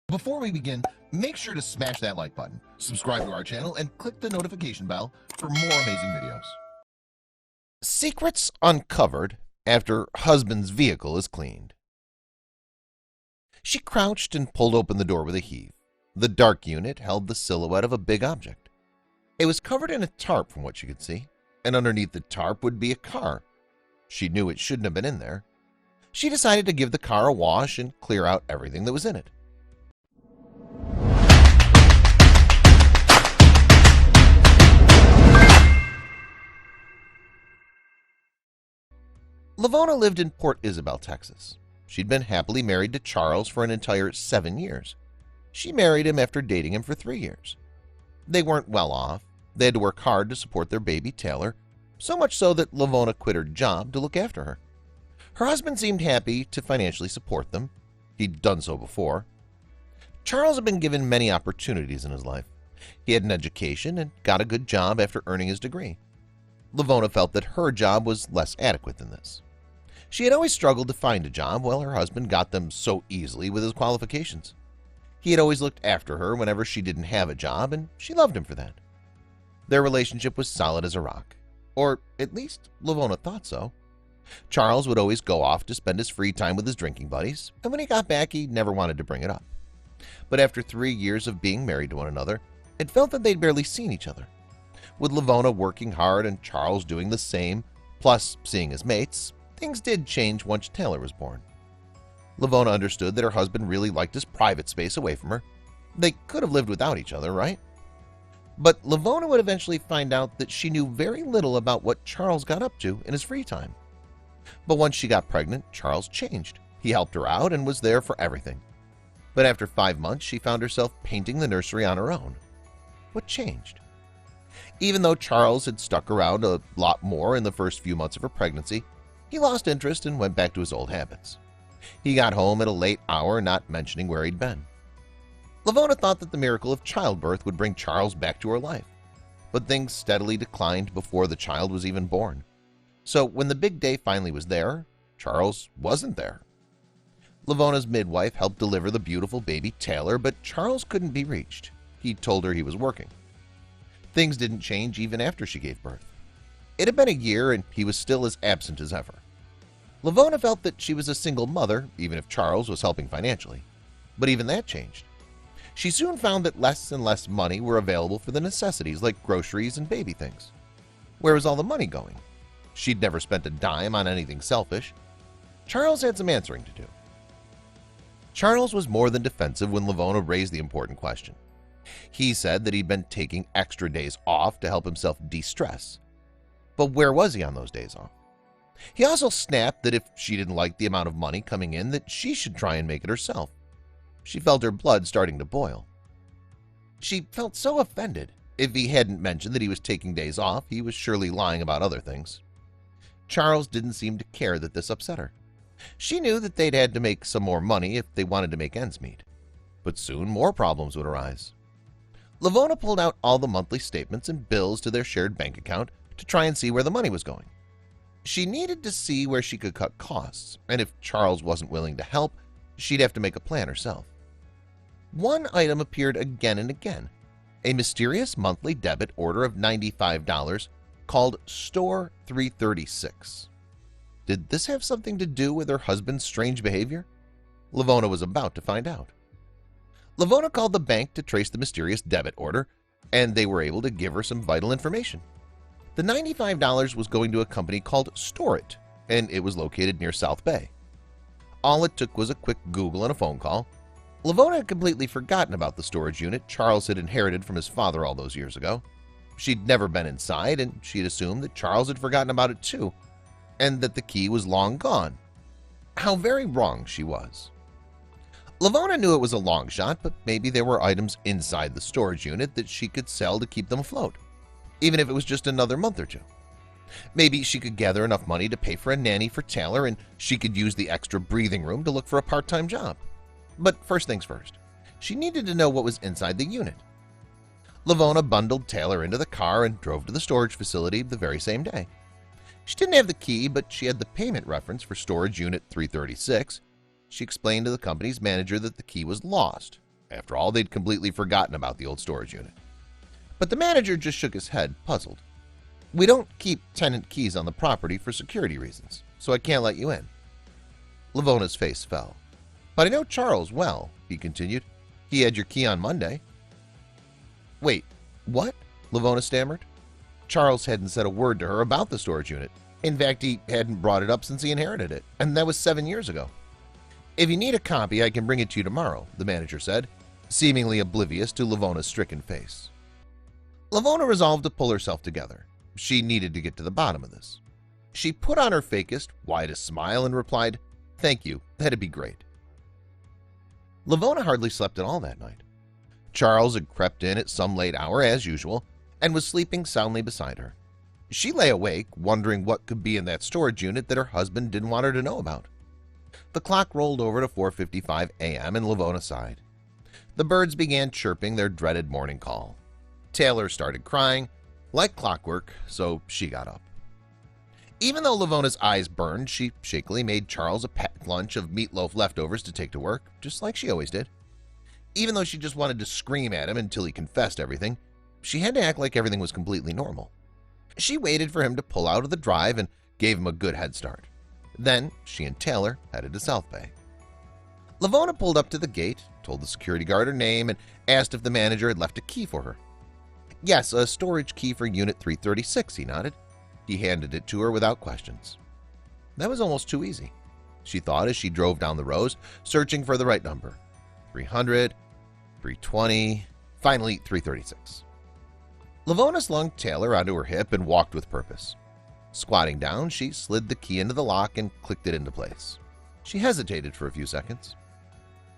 Before we begin, make sure to smash that like button, subscribe to our channel, and click the notification bell for more amazing videos. Secrets uncovered after husband's vehicle is cleaned. She crouched and pulled open the door with a heave. The dark unit held the silhouette of a big object. It was covered in a tarp from what she could see, and underneath the tarp would be a car. She knew it shouldn't have been in there. She decided to give the car a wash and clear out everything that was in it. Lavona lived in Port Isabel, Texas. She'd been happily married to Charles for an entire 7 years. She married him after dating him for 3 years. They weren't well off. They had to work hard to support their baby Taylor, so much so that Lavona quit her job to look after her. Her husband seemed happy to financially support them. He'd done so before. Charles had been given many opportunities in his life. He had an education and got a good job after earning his degree. Lavona felt that her job was less adequate than this. She had always struggled to find a job while her husband got them so easily with his qualifications. He had always looked after her whenever she didn't have a job, and she loved him for that. Their relationship was solid as a rock, or at least Lavona thought so. Charles would always go off to spend his free time with his drinking buddies, and when he got back he never wanted to bring it up. But after 3 years of being married to one another, it felt that they'd barely seen each other. With Lavona working hard and Charles doing the same, plus seeing his mates, things did change once Taylor was born. Lavona understood that her husband really liked his private space away from her. They could have lived without each other, right? But Lavona would eventually find out that she knew very little about what Charles got up to in his free time. But once she got pregnant, Charles changed. He helped her out and was there for everything. But after 5 months, she found herself painting the nursery on her own. What changed? Even though Charles had stuck around a lot more in the first few months of her pregnancy, he lost interest and went back to his old habits. He got home at a late hour, not mentioning where he'd been. Lavona thought that the miracle of childbirth would bring Charles back to her life, but things steadily declined before the child was even born. So when the big day finally was there, Charles wasn't there. Lavona's midwife helped deliver the beautiful baby Taylor, but Charles couldn't be reached. He told her he was working. Things didn't change even after she gave birth. It had been a year and he was still as absent as ever. Lavona felt that she was a single mother, even if Charles was helping financially. But even that changed. She soon found that less and less money were available for the necessities like groceries and baby things. Where was all the money going? She'd never spent a dime on anything selfish. Charles had some answering to do. Charles was more than defensive when Lavona raised the important question. He said that he'd been taking extra days off to help himself de-stress. But where was he on those days off? He also snapped that if she didn't like the amount of money coming in, that she should try and make it herself. She felt her blood starting to boil. She felt so offended. If he hadn't mentioned that he was taking days off, he was surely lying about other things. Charles didn't seem to care that this upset her. She knew that they'd had to make some more money if they wanted to make ends meet. But soon more problems would arise. Lavona pulled out all the monthly statements and bills to their shared bank account to try and see where the money was going. She needed to see where she could cut costs, and if Charles wasn't willing to help, she'd have to make a plan herself. One item appeared again and again, a mysterious monthly debit order of $95 called Store 336. Did this have something to do with her husband's strange behavior? Lavona was about to find out. Lavona called the bank to trace the mysterious debit order, and they were able to give her some vital information. The $95 was going to a company called Store It, and it was located near South Bay. All it took was a quick Google and a phone call. Lavona had completely forgotten about the storage unit Charles had inherited from his father all those years ago. She'd never been inside, and she'd assumed that Charles had forgotten about it too, and that the key was long gone. How very wrong she was. Lavona knew it was a long shot, but maybe there were items inside the storage unit that she could sell to keep them afloat, even if it was just another month or two. Maybe she could gather enough money to pay for a nanny for Taylor, and she could use the extra breathing room to look for a part-time job. But first things first, she needed to know what was inside the unit. Lavona bundled Taylor into the car and drove to the storage facility the very same day. She didn't have the key, but she had the payment reference for storage unit 336. She explained to the company's manager that the key was lost. After all, they'd completely forgotten about the old storage unit. But the manager just shook his head, puzzled. "We don't keep tenant keys on the property for security reasons, so I can't let you in." Lavona's face fell. "But I know Charles well," he continued. "He had your key on Monday." "Wait, what?" Lavona stammered. Charles hadn't said a word to her about the storage unit. In fact, he hadn't brought it up since he inherited it, and that was 7 years ago. "If you need a copy, I can bring it to you tomorrow," the manager said, seemingly oblivious to Lavona's stricken face. Lavona resolved to pull herself together. She needed to get to the bottom of this. She put on her fakest, widest smile and replied, "Thank you, that'd be great." Lavona hardly slept at all that night. Charles had crept in at some late hour as usual and was sleeping soundly beside her. She lay awake, wondering what could be in that storage unit that her husband didn't want her to know about. The clock rolled over to 4:55 a.m. and Lavona sighed. The birds began chirping their dreaded morning call. Taylor started crying, like clockwork, so she got up. Even though Lavona's eyes burned, she shakily made Charles a packed lunch of meatloaf leftovers to take to work, just like she always did. Even though she just wanted to scream at him until he confessed everything, she had to act like everything was completely normal. She waited for him to pull out of the drive and gave him a good head start. Then she and Taylor headed to South Bay. Lavona pulled up to the gate, told the security guard her name, and asked if the manager had left a key for her. "Yes, a storage key for Unit 336, he nodded. He handed it to her without questions. That was almost too easy, she thought as she drove down the rows, searching for the right number. 300, 320, finally 336. Lavona slung Taylor onto her hip and walked with purpose. Squatting down, she slid the key into the lock and clicked it into place. She hesitated for a few seconds.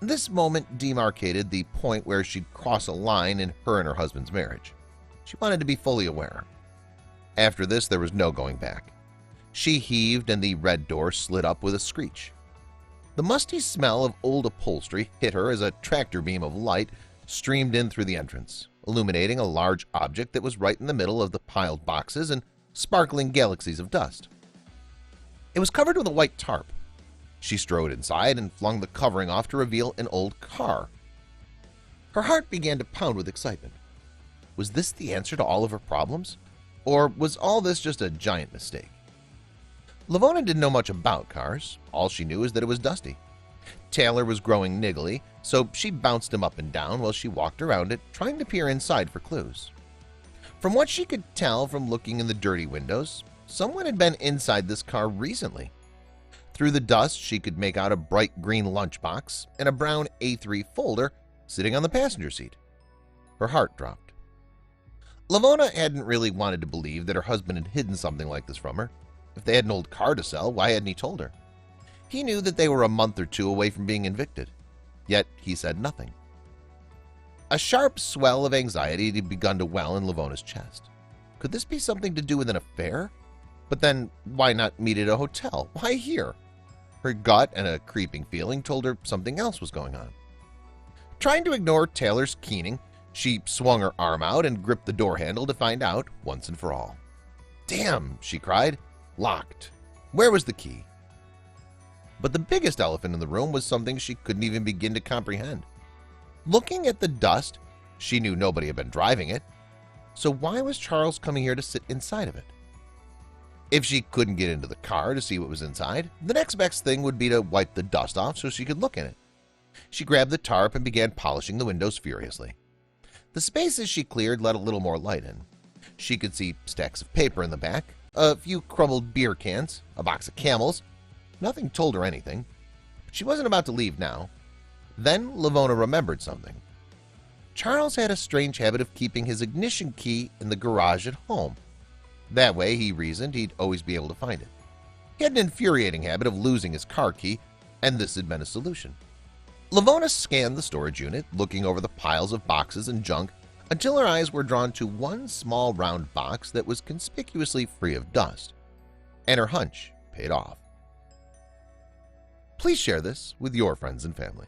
This moment demarcated the point where she'd cross a line in her and her husband's marriage. She wanted to be fully aware. After this, there was no going back. She heaved and the red door slid up with a screech. The musty smell of old upholstery hit her as a tractor beam of light streamed in through the entrance, illuminating a large object that was right in the middle of the piled boxes and sparkling galaxies of dust. It was covered with a white tarp. She strode inside and flung the covering off to reveal an old car. Her heart began to pound with excitement. Was this the answer to all of her problems? Or was all this just a giant mistake? Lavona didn't know much about cars. All she knew is that it was dusty. Taylor was growing niggly, so she bounced him up and down while she walked around it, trying to peer inside for clues. From what she could tell from looking in the dirty windows, someone had been inside this car recently. Through the dust, she could make out a bright green lunchbox and a brown A3 folder sitting on the passenger seat. Her heart dropped. Lavona hadn't really wanted to believe that her husband had hidden something like this from her. If they had an old car to sell, why hadn't he told her? He knew that they were a month or two away from being evicted, yet he said nothing. A sharp swell of anxiety had begun to well in Lavona's chest. Could this be something to do with an affair? But then, why not meet at a hotel? Why here? Her gut and a creeping feeling told her something else was going on. Trying to ignore Taylor's keening, she swung her arm out and gripped the door handle to find out once and for all. "Damn!" she cried. "Locked. Where was the key?" But the biggest elephant in the room was something she couldn't even begin to comprehend. Looking at the dust, she knew nobody had been driving it. So why was Charles coming here to sit inside of it? If she couldn't get into the car to see what was inside, the next best thing would be to wipe the dust off so she could look in it. She grabbed the tarp and began polishing the windows furiously. The spaces she cleared let a little more light in. She could see stacks of paper in the back, a few crumbled beer cans, a box of Camels. Nothing told her anything. But she wasn't about to leave now. Then Lavona remembered something. Charles had a strange habit of keeping his ignition key in the garage at home. That way, he reasoned, he'd always be able to find it. He had an infuriating habit of losing his car key, and this had been a solution. Lavona scanned the storage unit, looking over the piles of boxes and junk until her eyes were drawn to one small round box that was conspicuously free of dust. And her hunch paid off. Please share this with your friends and family.